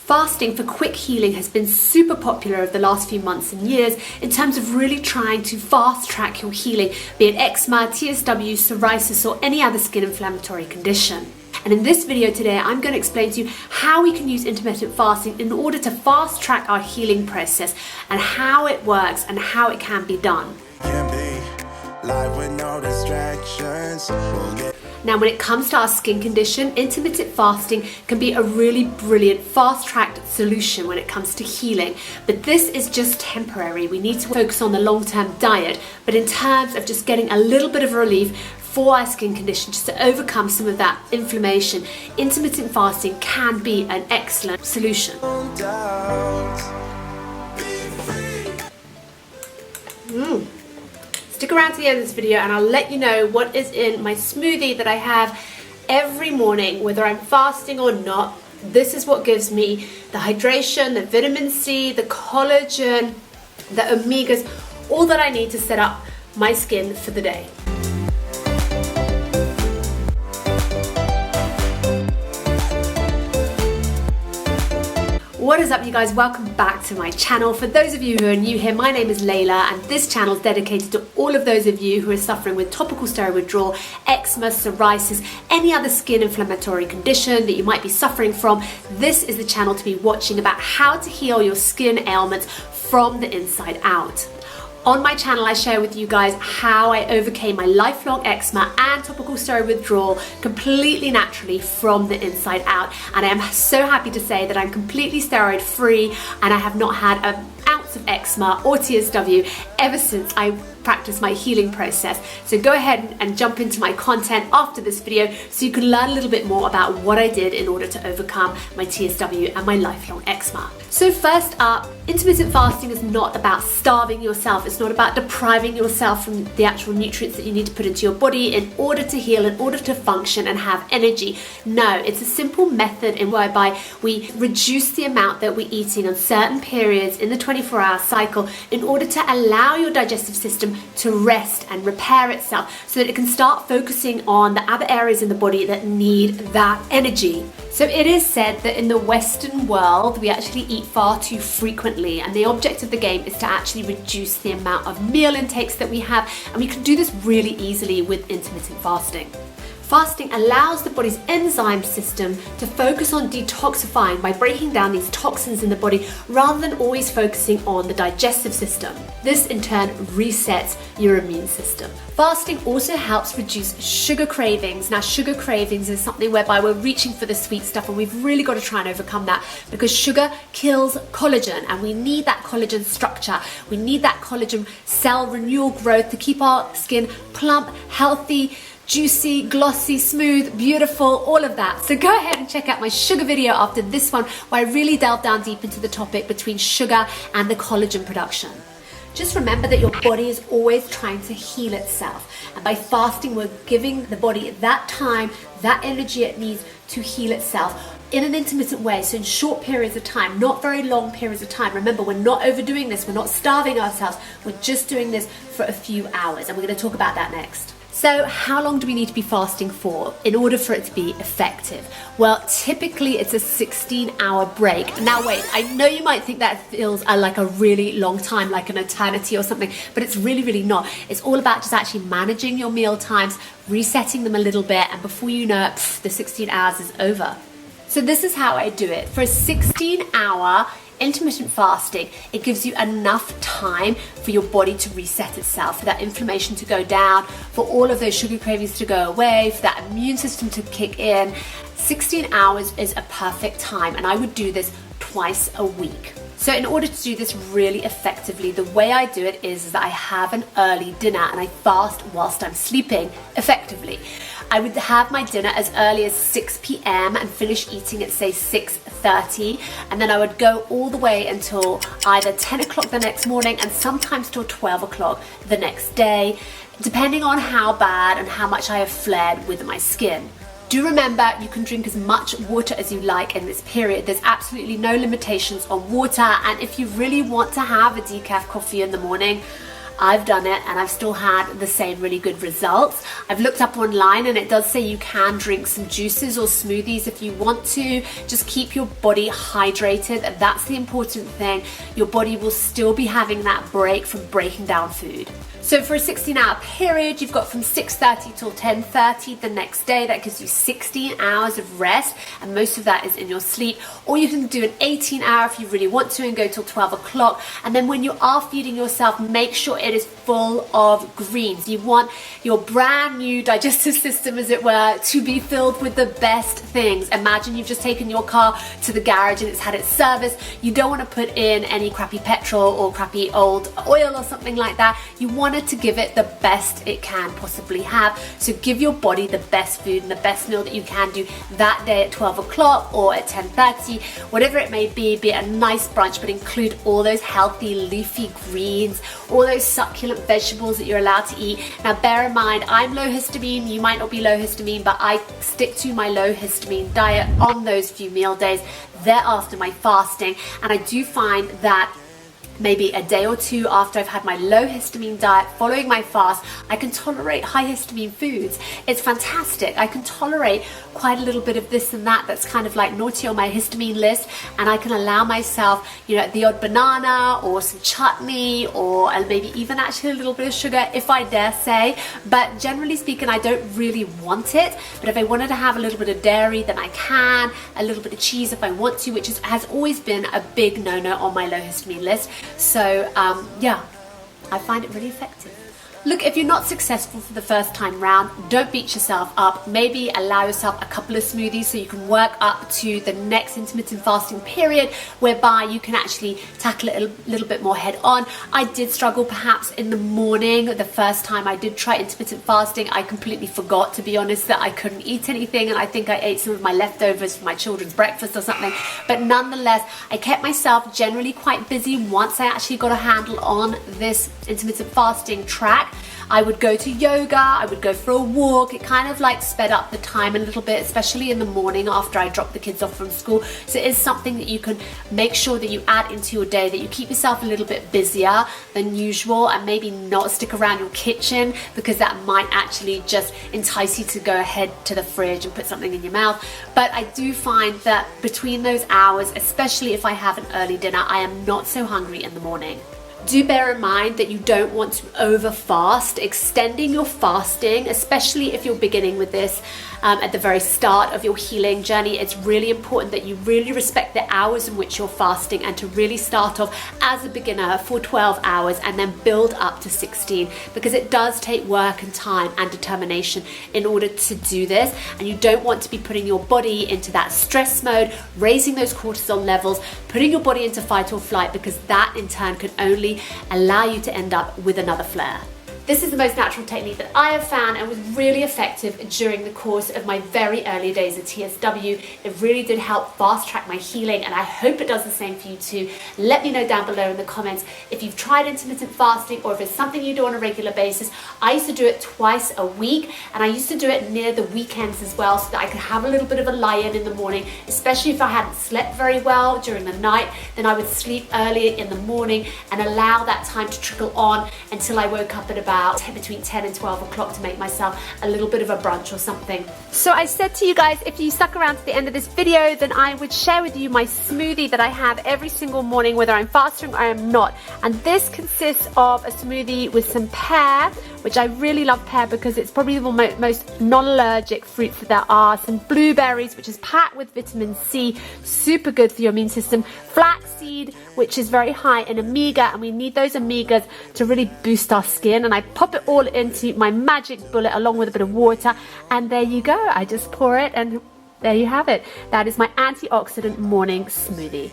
Fasting for quick healing has been super popular over the last few months and years in terms of really trying to fast track your healing, be it eczema, TSW, psoriasis, or any other skin inflammatory condition. And in this video today, I'm going to explain to you how we can use intermittent fasting in order to fast track our healing process and how it works and how it can be done. Now, when it comes to our skin condition, intermittent fasting can be a really brilliant fast-tracked solution when it comes to healing. But this is just temporary. We need to focus on the long-term diet. But in terms of just getting a little bit of relief for our skin condition, just to overcome some of that inflammation, intermittent fasting can be an excellent solution. Stick around to the end of this video and I'll let you know what is in my smoothie that I have every morning, whether I'm fasting or not. This is what gives me the hydration, the vitamin C, the collagen, the omegas, all that I need to set up my skin for the day. What is up, you guys? Welcome back to my channel. For those of you who are new here, my name is Layla and this channel is dedicated to all of those of you who are suffering with topical steroid withdrawal, eczema, psoriasis, any other skin inflammatory condition that you might be suffering from. This is the channel to be watching about how to heal your skin ailments from the inside out. On my channel, I share with you guys how I overcame my lifelong eczema and topical steroid withdrawal completely naturally from the inside out. And I am so happy to say that I'm completely steroid free and I have not had an ounce of eczema or TSW ever since I practice my healing process. So go ahead and jump into my content after this video so you can learn a little bit more about what I did in order to overcome my TSW and my lifelong eczema. So first up, intermittent fasting is not about starving yourself. It's not about depriving yourself from the actual nutrients that you need to put into your body in order to heal, in order to function and have energy. No, it's a simple method in whereby we reduce the amount that we're eating on certain periods in the 24-hour cycle in order to allow your digestive system to rest and repair itself so that it can start focusing on the other areas in the body that need that energy. So it is said that in the Western world, we actually eat far too frequently, and the object of the game is to actually reduce the amount of meal intakes that we have, and we can do this really easily with intermittent fasting. Fasting allows the body's enzyme system to focus on detoxifying by breaking down these toxins in the body rather than always focusing on the digestive system. This in turn resets your immune system. Fasting also helps reduce sugar cravings. Now, sugar cravings is something whereby we're reaching for the sweet stuff and we've really got to try and overcome that because sugar kills collagen and we need that collagen structure. We need that collagen cell renewal growth to keep our skin plump, healthy, juicy, glossy, smooth, beautiful, all of that. So go ahead and check out my sugar video after this one where I really delve down deep into the topic between sugar and the collagen production. Just remember that your body is always trying to heal itself. And by fasting, we're giving the body that time, that energy it needs to heal itself in an intermittent way, so in short periods of time, not very long periods of time. Remember, we're not overdoing this, we're not starving ourselves, we're just doing this for a few hours, and we're going to talk about that next. So how long do we need to be fasting for in order for it to be effective? Well, typically it's a 16-hour break. Now wait, I know you might think that feels like a really long time, like an eternity or something, but it's really, really not. It's all about just actually managing your meal times, resetting them a little bit, and before you know it, the 16 hours is over. So this is how I do it. For a 16-hour intermittent fasting, it gives you enough time for your body to reset itself, for that inflammation to go down, for all of those sugar cravings to go away, for that immune system to kick in. 16 hours is a perfect time, and I would do this twice a week. So in order to do this really effectively, the way I do it is that I have an early dinner and I fast whilst I'm sleeping effectively. I would have my dinner as early as 6 p.m. and finish eating at say 6:30, and then I would go all the way until either 10 o'clock the next morning and sometimes till 12 o'clock the next day, depending on how bad and how much I have flared with my skin. Do remember, you can drink as much water as you like in this period. There's absolutely no limitations on water, and if you really want to have a decaf coffee in the morning, I've done it and I've still had the same really good results. I've looked up online and it does say you can drink some juices or smoothies if you want to. Just keep your body hydrated. That's the important thing. Your body will still be having that break from breaking down food. So for a 16-hour period, you've got from 6:30 till 10:30 the next day. That gives you 16 hours of rest, and most of that is in your sleep. Or you can do an 18-hour if you really want to and go till 12 o'clock. And then when you are feeding yourself, make sure it is full of greens. You want your brand new digestive system, as it were, to be filled with the best things. Imagine you've just taken your car to the garage and it's had its service. You don't want to put in any crappy petrol or crappy old oil or something like that. You want to give it the best it can possibly have. So give your body the best food and the best meal that you can do that day at 12 o'clock or at 10:30, whatever it may be it a nice brunch, but include all those healthy leafy greens, all those succulent vegetables that you're allowed to eat. Now bear in mind, I'm low histamine, you might not be low histamine, but I stick to my low histamine diet on those few meal days thereafter my fasting, and I do find that maybe a day or two after I've had my low histamine diet following my fast, I can tolerate high histamine foods. It's fantastic. I can tolerate quite a little bit of this and that that's kind of like naughty on my histamine list, and I can allow myself, the odd banana or some chutney or maybe even actually a little bit of sugar if I dare say. But generally speaking, I don't really want it. But if I wanted to have a little bit of dairy, then I can. A little bit of cheese if I want to, which has always been a big no-no on my low histamine list. So yeah, I find it really effective. Look, if you're not successful for the first time round, don't beat yourself up. Maybe allow yourself a couple of smoothies so you can work up to the next intermittent fasting period, whereby you can actually tackle it a little bit more head on. I did struggle perhaps in the morning. The first time I did try intermittent fasting, I completely forgot, to be honest, that I couldn't eat anything, and I think I ate some of my leftovers for my children's breakfast or something. But nonetheless, I kept myself generally quite busy once I actually got a handle on this intermittent fasting track. I would go to yoga, I would go for a walk. It kind of like sped up the time a little bit, especially in the morning after I dropped the kids off from school. So it is something that you can make sure that you add into your day, that you keep yourself a little bit busier than usual, and maybe not stick around your kitchen, because that might actually just entice you to go ahead to the fridge and put something in your mouth. But I do find that between those hours, especially if I have an early dinner, I am not so hungry in the morning. Do bear in mind that you don't want to over fast. Extending your fasting, especially if you're beginning with this at the very start of your healing journey, it's really important that you really respect the hours in which you're fasting, and to really start off as a beginner for 12 hours and then build up to 16, because it does take work and time and determination in order to do this, and you don't want to be putting your body into that stress mode, raising those cortisol levels, putting your body into fight or flight, because that in turn can only allow you to end up with another flare. This is the most natural technique that I have found and was really effective during the course of my very early days at TSW. It really did help fast track my healing, and I hope it does the same for you too. Let me know down below in the comments if you've tried intermittent fasting or if it's something you do on a regular basis. I used to do it twice a week, and I used to do it near the weekends as well, so that I could have a little bit of a lie-in in the morning, especially if I hadn't slept very well during the night. Then I would sleep early in the morning and allow that time to trickle on until I woke up at about between 10 and 12 o'clock to make myself a little bit of a brunch or something. So I said to you guys, if you stuck around to the end of this video, then I would share with you my smoothie that I have every single morning, whether I'm fasting or I am not. And this consists of a smoothie with some pear, which I really love pear because it's probably the most non-allergic fruits that there are. Some blueberries, which is packed with vitamin C, super good for your immune system. Flaxseed, which is very high in omega, and we need those omegas to really boost our skin. And I pop it all into my magic bullet along with a bit of water, and there you go. I just pour it, and there you have it. That is my antioxidant morning smoothie.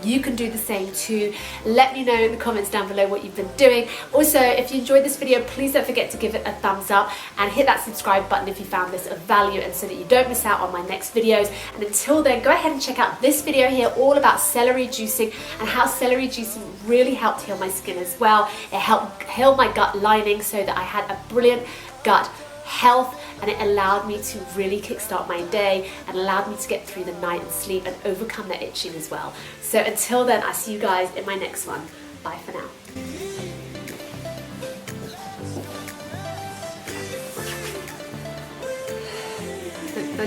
You can do the same too. Let me know in the comments down below what you've been doing. Also, if you enjoyed this video, please don't forget to give it a thumbs up and hit that subscribe button if you found this of value, and so that you don't miss out on my next videos. And until then, go ahead and check out this video here all about celery juicing and how celery juicing really helped heal my skin as well. It helped heal my gut lining so that I had a brilliant gut health, and it allowed me to really kickstart my day and allowed me to get through the night and sleep and overcome that itching as well. So until then, I'll see you guys in my next one. Bye for now.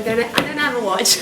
I don't have a watch.